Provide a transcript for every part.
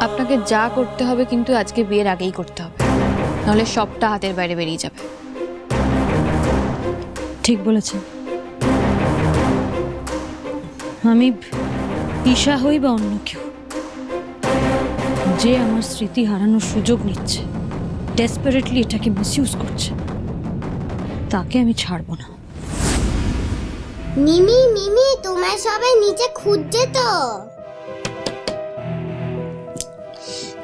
আপনাকে যা করতে হবে কিন্তু আজকে বিয়ের আগেই করতে হবে, নাহলে সবটা হাতের বাইরে বেরিয়ে যাবে। ঠিক বলেছেন। আমি ঈশা হই বা অন্য কেউ, যে আমার স্মৃতি হারানোর সুযোগ নিচ্ছে, ডেসপারেটলি এটাকে মিসইউজ করছে, তাকে আমি ছাড়বো না। মিমি মিমি, তোমায় সবাই নিচে খুঁজছে তো।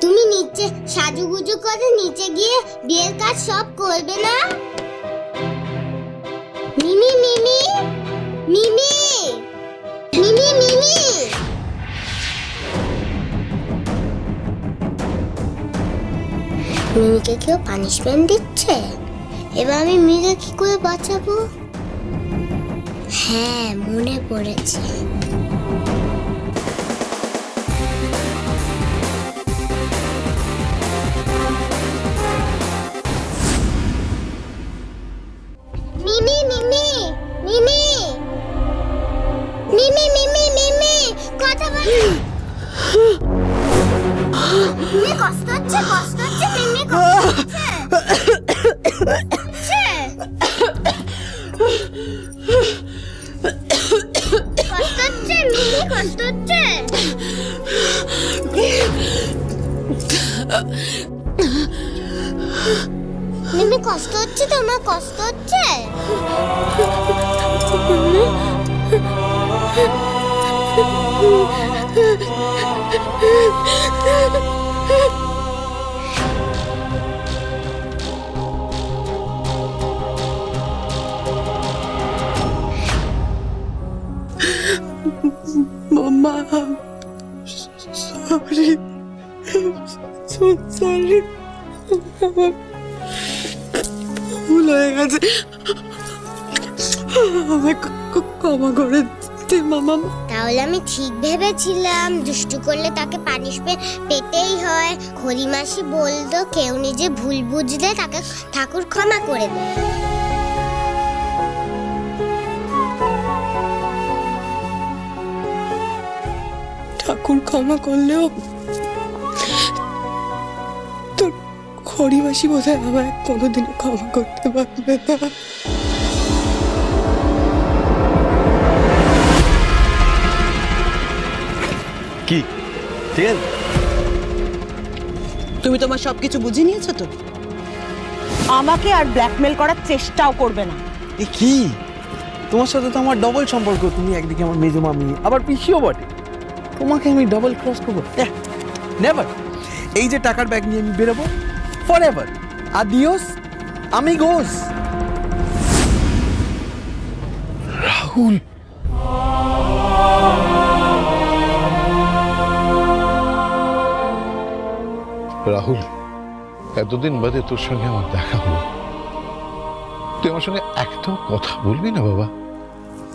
তুমি নিচে সাজুগুজু করে নিচে গিয়ে বিয়ের কাজ সব করবে না? মিমি মিমি মিমি মিমি মিমি, মিমিকে কেউ পানিশমেন্ট দিচ্ছে। এবার আমি মিমিকে কি করে বাঁচাবো? হ্যাঁ, মনে পড়েছে। মিমি মিমি মিমি মিমি মিমি মিমি, কথা বল। মিমি কষ্ট হচ্ছে, কষ্ট হচ্ছে, মিমি কষ্ট হচ্ছে। কষ্ট হচ্ছে মিমি, কষ্ট হচ্ছে। মিমি কষ্ট হচ্ছে, তোমার কষ্ট হচ্ছে? মাম্মা, সরি, সরি, আমার ভুল হয়ে গেছে, আমায় ক্ষমা করে দে মামা। তাহলে আমি ঠিক ভেবেছিলাম দুষ্টু করলে তাকে পানিশমেন্ট পেতেই হয়। খড়িমাসি বলতো কেউ নিজে ভুল বুঝলে তাকে ঠাকুর ক্ষমা করে দেয়। ঠাকুর ক্ষমা করলেও তোর খড়িমাসি বোধহয় আমায় কোনোদিনও ক্ষমা করতে পারবে না। কি ঠিক আছে? তুমি তোমার সবকিছু বুঝে নিয়েছো তো? আমাকে আর ব্ল্যাকমেল করার চেষ্টাও করবে না। এ কি, তোমার সাথে তো আমার ডবল সম্পর্ক। তুমি একদিকে আমার মেজো মামি, আবার পিসিও বটে। তোমাকে আমি ডবল ক্রস করবো? নেভার। এই যে টাকার ব্যাগ নিয়ে আমি বেরোবো, ফর এভার। আদিওস আমিগোস। রাহুল, রাহুল, এতদিন বাদে তোর সঙ্গে আমার দেখা হলো। তুই আমার সঙ্গে একটাও কথা বলবি না বাবা?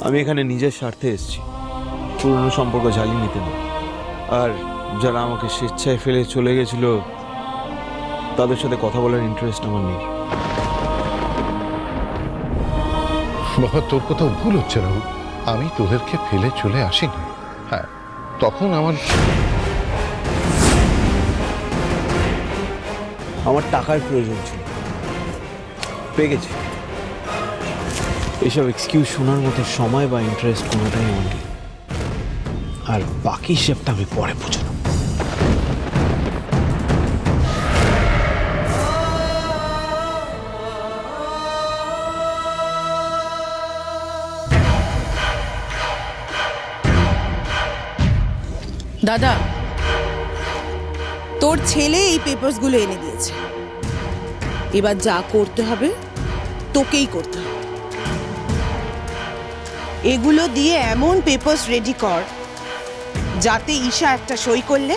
আমি এখানে নিজের স্বার্থে এসেছি, পুরনো সম্পর্ক জ্বালিয়ে নিতে না। আর যারা আমাকে স্বেচ্ছায় ফেলে চলে গেছিল তাদের সাথে কথা বলার ইন্টারেস্ট আমার নেই। বাবা, তোর কোথাও ভুল হচ্ছে রাহুল। আমি তোদেরকে ফেলে চলে আসিনি। হ্যাঁ, তখন আমার টাকার প্রয়োজন ছিল, পেয়ে গেছি। এইসব এক্সকিউজ শোনার মতো সময় বা ইন্টারেস্ট কোনোটাই আমার নেই। আর বাকি হিসেবটা আমি পরে বুঝলাম। দাদা, তোর ছেলে এই পেপারসগুলো এনে দিয়েছে। এবার যা করতে হবে তোকেই করতে হবে। এগুলো দিয়ে এমন পেপারস রেডি কর যাতে ঈশা একটা সই করলে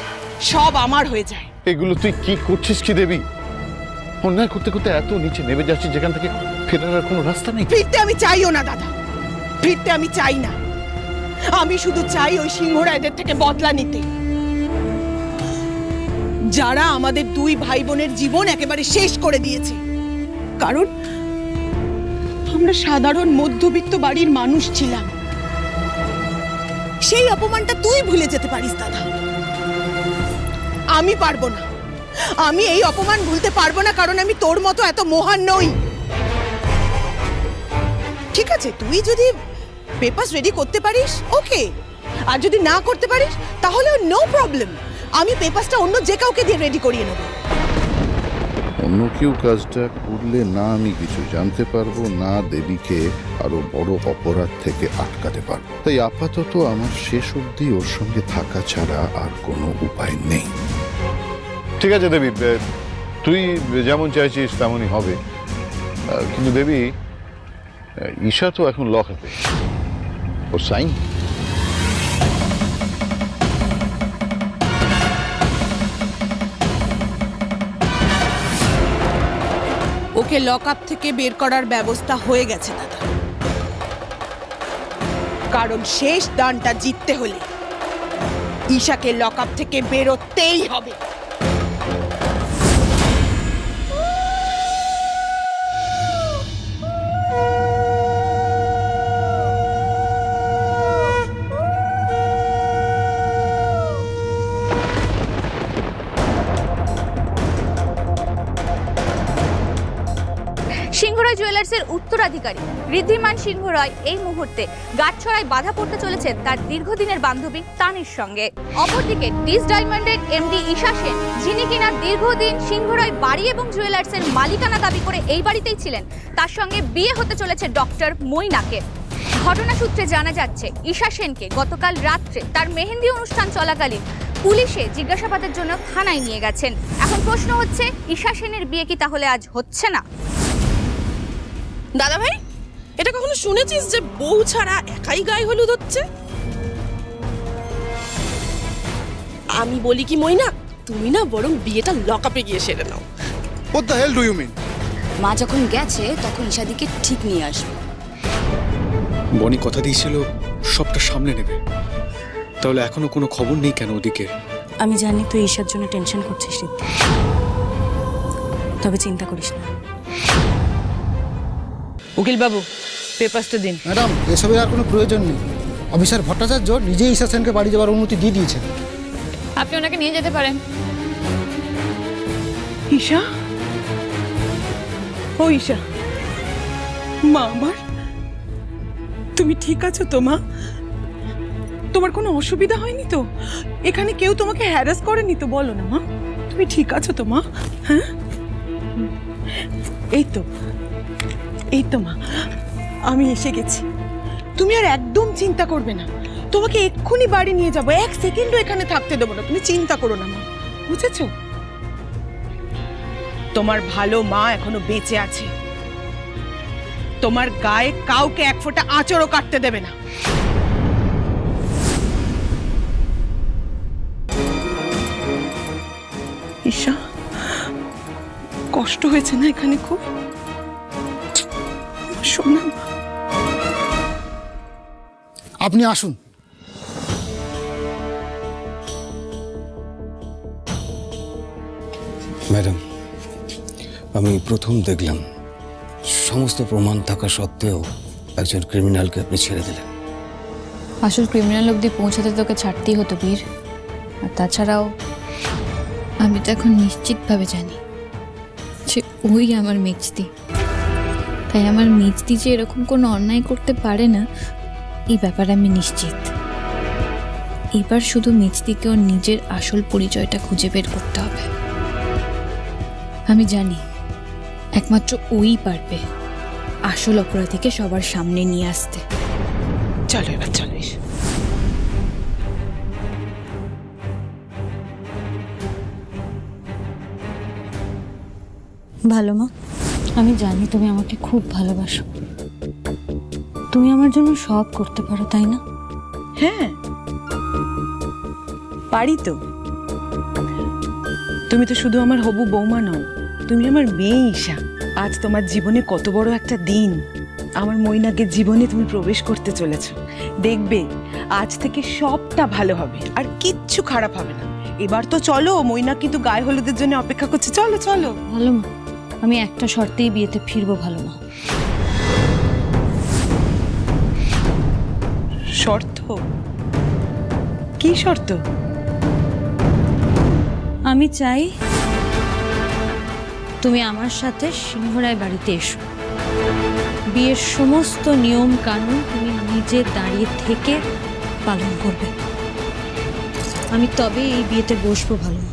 সব আমার হয়ে যায়। এগুলো তুই কি করছিস কি দেবী? অন্যায় করতে করতে এত নিচে নেমে যাচ্ছিস যেখান থেকে ফেরার আর কোনো রাস্তা নেই। ফিরতে আমি চাইও না দাদা, ফিরতে আমি চাই না। আমি শুধু চাই ওই সিংহরা এদের থেকে বদলা নিতে, যারা আমাদের দুই ভাই বোনের জীবন একেবারে শেষ করে দিয়েছে। কারণ আমরা সাধারণ মধ্যবিত্ত বাড়ির মানুষ ছিলাম। সেই অপমানটা তুই ভুলে যেতে পারিস দাদা। আমি পারবো না। আমি এই অপমান ভুলতে পারবো না, কারণ আমি তোর মতো এত মহান নই। ঠিক আছে, তুই যদি পেপারস রেডি করতে পারিস ওকে, আর যদি না করতে পারিস তাহলে নো প্রবলেম, আমি পেপারসটা অন্য যে কাউকে দিয়ে রেডি করিয়ে নেব। অন্য কেউ কাজটা করলে না আমি কিছু জানতে পারবো, না দেবীকে আরো বড় অপরাধ থেকে আটকাতে পারবো। তাই আপাতত আমার শেষ অবধি ওর সঙ্গে থাকা ছাড়া আর কোনো উপায় নেই। ঠিক আছে দেবী, তুই যেমন চাইছিস তেমনই হবে। কিন্তু দেবী, ঈশা তো এখন লকআপে, ওর সাইন। ওকে লকআপ থেকে বের করার ব্যবস্থা হয়ে গেছে দাদা, কারণ শেষ দানটা জিততে হলে ঈশাকে লকআপ থেকে বেরোতেই হবে। সিংহরায় জুয়েলার্সের উত্তরাধিকারী ঋদ্ধিমান সিংহরায় এই মুহূর্তে গাঁটছড়ায় বাধা পড়তে চলেছেন তার দীর্ঘদিনের বান্ধবী তানির সঙ্গে। অপরদিকে ডিস ডায়মন্ডের এমডি ঈশা সেন, যিনি কিনা দীর্ঘদিন সিংহরায় বাড়ি এবং জুয়েলার্সের মালিকানা দাবি করে এই বাড়িতেই ছিলেন, তার সঙ্গে বিয়ে হতে চলেছে ডক্টর মৈনাকে। ঘটনা সূত্রে জানা যাচ্ছে ঈশা সেনকে গতকাল রাত্রে তার মেহেন্দি অনুষ্ঠান চলাকালীন পুলিশে জিজ্ঞাসাবাদের জন্য থানায় নিয়ে গেছেন। এখন প্রশ্ন হচ্ছে, ঈশা সেনের বিয়ে কি তাহলে আজ হচ্ছে না? দাদা ভাই, এটা কখনো শুনেছিস যে বউ ছাড়া একাই গায়ে হলুদ হচ্ছে? আমি বলি কি মইনা, তুমি না বরং বিয়েটা লকআপে গিয়ে সেরে নাও। What the hell do you mean? মা যখন গেছে তখন ঈশাদিকে ঠিক নিয়ে আসবে। বনি কথা দিয়েছিল সবটা সামলে নেবে, তাহলে এখনো কোনো খবর নেই কেন ওদিকে? আমি জানি তুই ঈশার জন্য টেনশন করছিস ঋদ্ধি, তবে চিন্তা করিস না। উকিল বাবু, পেপারসটা দিন। ম্যাডাম, এসবের আর কোনো প্রয়োজন নেই। অফিসার ভট্টাচার্য নিজেই ঈশা সেনকে বাড়ি যাওয়ার অনুমতি দিয়ে দিয়েছেন। আপনি ওনাকে নিয়ে যেতে পারেন। ঈশা, ও ঈশা, মা আমার, তুমি ঠিক আছো তো মা? তোমার কোনো অসুবিধা হয়নি তো? এখানে কেউ তোমাকে হ্যারাস করেনি তো? বলো না মা, তুমি ঠিক আছো তো মা? হ্যাঁ, এই তো মা, আমি এসে গেছি। তুমি আর একদম চিন্তা করবে না, তোমাকে এক্ষুনি বাড়ি নিয়ে যাবো, এক সেকেন্ডও এখানে থাকতে দেবো না, তুমি চিন্তা করো না মা, বুঝেছো? তোমার ভালো মা এখনো বেঁচে আছে, তোমার গায়ে কাউকে এক ফোঁটা আঁচড়ও কাটতে দেবে না। ঈশা, কষ্ট হয়েছে না এখানে খুব? শোনা, আপনি আসুন। ম্যাডাম, আমি প্রথম দেখলাম সমস্ত প্রমাণ থাকা সত্ত্বেও একজন ক্রিমিনালকে আপনি ছেড়ে দিলেন। আসল ক্রিমিনাল অবধি পৌঁছাতে তোকে ছাড়তেই হতো বীর। আর তাছাড়াও আমি তো এখন নিশ্চিতভাবে জানি যে ওই আমার মেজদি। তাই আমার মেজদি যে এরকম কোনো অন্যায় করতে পারে না, এই ব্যাপারে আমি নিশ্চিত। এবার শুধু মেজদিকে ওর নিজের আসল পরিচয়টা খুঁজে বের করতে হবে। আমি জানি একমাত্র ওই পারবে আসল অপরাধীকে সবার সামনে নিয়ে আসতে। চলো এবার, চলো ঈশা। ভালো মা, আমি জানি তুমি আমাকে খুব ভালোবাসো। তুমি আমার জন্য সব করতে পারো, তাই না? হ্যাঁ, পারি তো। তুমি তো শুধু আমার হবু বৌমা নও, তুমি আমার মেয়ে ঈশা। আজ তোমার জীবনে কত বড় একটা দিন। আমার মৈনাকের জীবনে তুমি প্রবেশ করতে চলেছ। দেখবে আজ থেকে সবটা ভালো হবে, আর কিচ্ছু খারাপ হবে না। এবার তো চলো, মৈনাক কিন্তু গায়ে হলুদের জন্য অপেক্ষা করছে। চলো চলো। ভালো মা, আমি একটা শর্তেই বিয়েতে ফিরবো। ভালো মা। শর্ত? কি শর্ত? আমি চাই তুমি আমার সাথে সিংহরায় বাড়িতে এসো। বিয়ের সমস্ত নিয়ম কানুন তুমি নিজে দাঁড়িয়ে থেকে পালন করবে। আমি তবে এই বিয়েতে বসবো ভালো মা।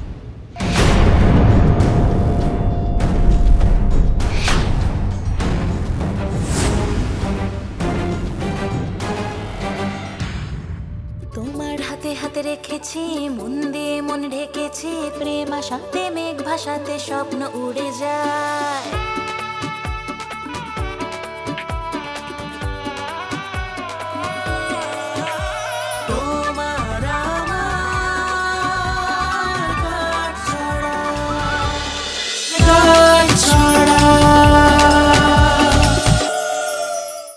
তোমার হাতে হাতে রেখেছি, মন দিয়ে মন ঢেকেছি, প্রেম আশাতে মেঘ ভাসাতে স্বপ্ন উড়ে যায়।